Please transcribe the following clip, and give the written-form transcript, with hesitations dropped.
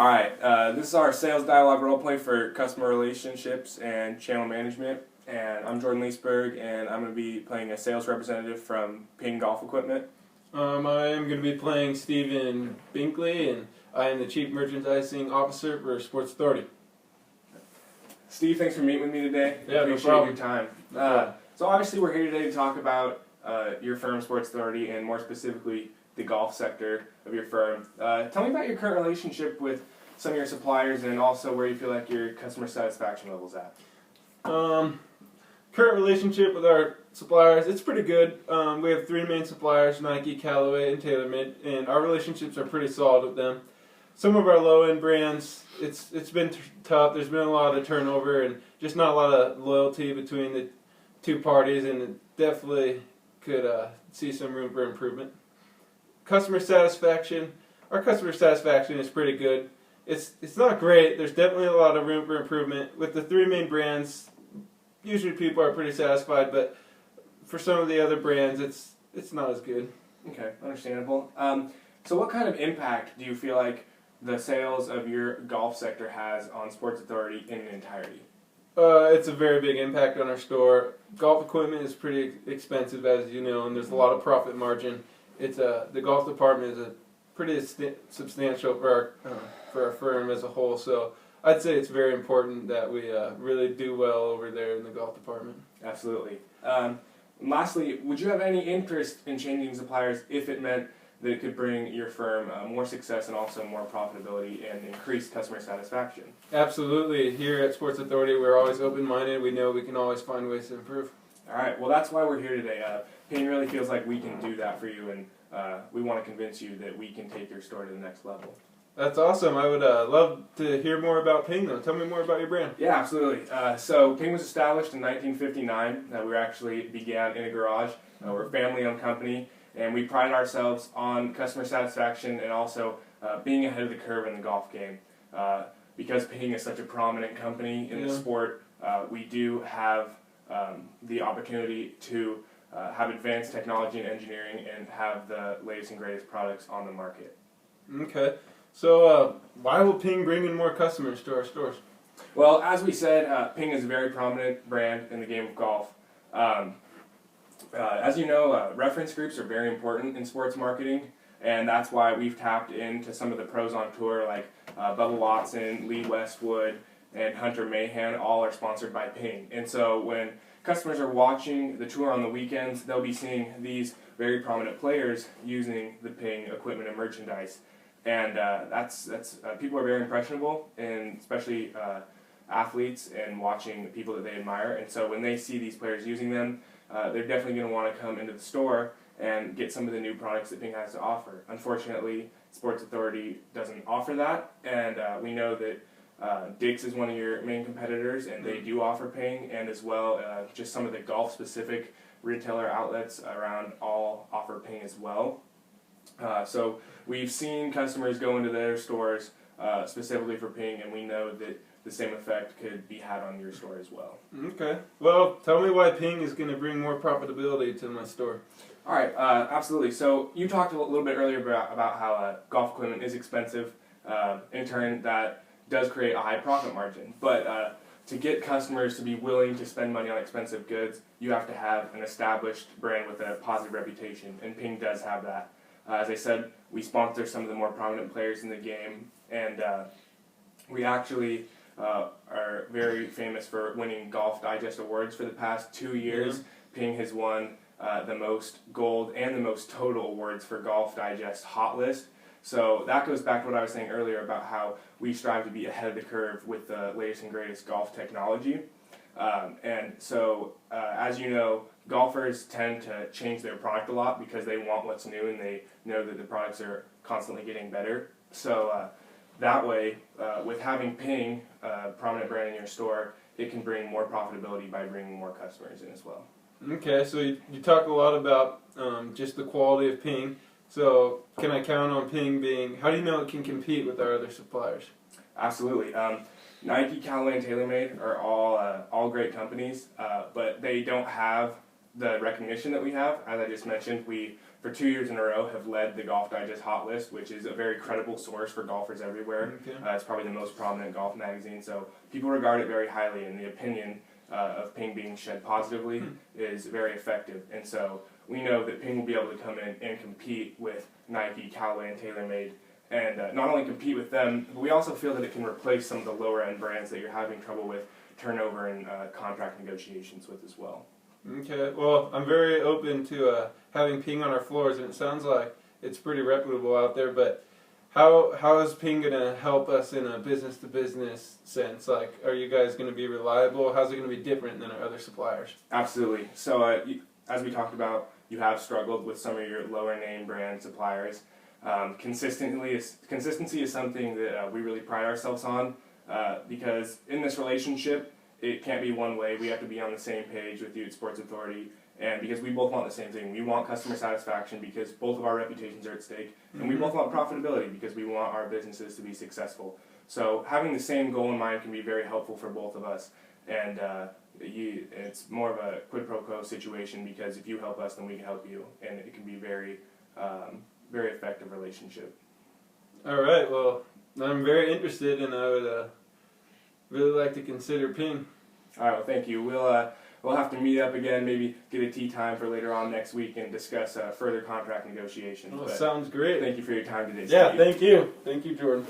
Alright, this is our sales dialogue roleplay for customer relationships and channel management. And I'm Jordan Leesberg, and I'm going to be playing a sales representative from Ping Golf Equipment. I am going to be playing Stephen Binkley, and I am the Chief Merchandising Officer for Sports Authority. Steve, thanks for meeting with me today. Yeah, Appreciate no problem. your time. No problem. So obviously we're here today to talk about your firm, Sports Authority, and more specifically the golf sector of your firm. Tell me about your current relationship with some of your suppliers and also where you feel like your customer satisfaction level's at. Current relationship with our suppliers, it's pretty good. We have three main suppliers, Nike, Callaway, and TaylorMade, and our relationships are pretty solid with them. Some of our low-end brands, it's been tough. There's been a lot of turnover and just not a lot of loyalty between the two parties, and it definitely could see some room for improvement. Customer satisfaction, our customer satisfaction is pretty good. It's not great. There's definitely a lot of room for improvement. With the three main brands, usually people are pretty satisfied, but for some of the other brands, it's not as good. Okay, understandable. So what kind of impact do you feel like the sales of your golf sector has on Sports Authority in entirety? It's a very big impact on our store. Golf equipment is pretty expensive, as you know, and there's a lot of profit margin. The golf department is a pretty substantial for our firm as a whole. So I'd say it's very important that we really do well over there in the golf department. Absolutely. Lastly, would you have any interest in changing suppliers if it meant that it could bring your firm more success and also more profitability and increased customer satisfaction? Absolutely. Here at Sports Authority, we're always open-minded. We know we can always find ways to improve. All right. Well, that's why we're here today. Ping really feels like we can do that for you, and we want to convince you that we can take your store to the next level. That's awesome. I would love to hear more about Ping, though. Tell me more about your brand. Yeah, absolutely. So Ping was established in 1959. We actually began in a garage. We're a family-owned company, and we pride ourselves on customer satisfaction and also being ahead of the curve in the golf game. Because Ping is such a prominent company in the sport, we do have the opportunity to have advanced technology and engineering and have the latest and greatest products on the market. Okay. So why will Ping bring in more customers to our stores? Well, as we said, Ping is a very prominent brand in the game of golf. As you know, reference groups are very important in sports marketing, and that's why we've tapped into some of the pros on tour like Bubba Watson, Lee Westwood, and Hunter Mahan. All are sponsored by Ping. And so when customers are watching the tour on the weekends, they'll be seeing these very prominent players using the Ping equipment and merchandise. And people are very impressionable, and especially athletes, and watching the people that they admire. And so when they see these players using them, they're definitely going to want to come into the store and get some of the new products that Ping has to offer. Unfortunately, Sports Authority doesn't offer that, and we know that Dick's is one of your main competitors, and they do offer Ping, and as well just some of the golf-specific retailer outlets around all offer Ping as well. So we've seen customers go into their stores specifically for Ping, and we know that the same effect could be had on your store as well. Okay. Well, tell me why Ping is going to bring more profitability to my store. All right, absolutely. So you talked a little bit earlier about how golf equipment is expensive. In turn, that does create a high profit margin. But to get customers to be willing to spend money on expensive goods, you have to have an established brand with a positive reputation, and Ping does have that. As I said, we sponsor some of the more prominent players in the game, and we actually are very famous for winning Golf Digest awards for the past 2 years. Mm-hmm. Ping has won the most gold and the most total awards for Golf Digest Hot List. So that goes back to what I was saying earlier about how we strive to be ahead of the curve with the latest and greatest golf technology. And so, as you know, golfers tend to change their product a lot because they want what's new and they know that the products are constantly getting better. So that way, with having Ping, a prominent brand in your store, it can bring more profitability by bringing more customers in as well. Okay, so you talk a lot about just the quality of Ping. So can I count on Ping being, how do you know it can compete with our other suppliers? Absolutely. Nike, Callaway, and TaylorMade are all great companies, but they don't have the recognition that we have. As I just mentioned, we for 2 years in a row have led the Golf Digest Hot List, which is a very credible source for golfers everywhere. Okay. It's probably the most prominent golf magazine, so people regard it very highly, and the opinion of Ping being shed positively is very effective. And so we know that Ping will be able to come in and compete with Nike, Callaway, and TaylorMade, and not only compete with them, but we also feel that it can replace some of the lower end brands that you're having trouble with turnover and contract negotiations with as well. Okay, well, I'm very open to having Ping on our floors, and it sounds like it's pretty reputable out there, but how is Ping going to help us in a business-to-business sense? Like, are you guys going to be reliable? How's it going to be different than our other suppliers? Absolutely. So, as we talked about, you have struggled with some of your lower name brand suppliers. Consistency is something that we really pride ourselves on because in this relationship, it can't be one way. We have to be on the same page with you at Sports Authority, and because we both want the same thing. We want customer satisfaction because both of our reputations are at stake, and we both want profitability because we want our businesses to be successful. So having the same goal in mind can be very helpful for both of us, and it's more of a quid pro quo situation because if you help us, then we can help you, and it can be very effective relationship. All right, well, I'm very interested, and I would really like to consider Ping. All right, well, thank you. We'll have to meet up again, maybe get a tea time for later on next week and discuss further contract negotiations. Well, sounds great. Thank you for your time today, Yeah, Steve. thank you. Thank you, Jordan.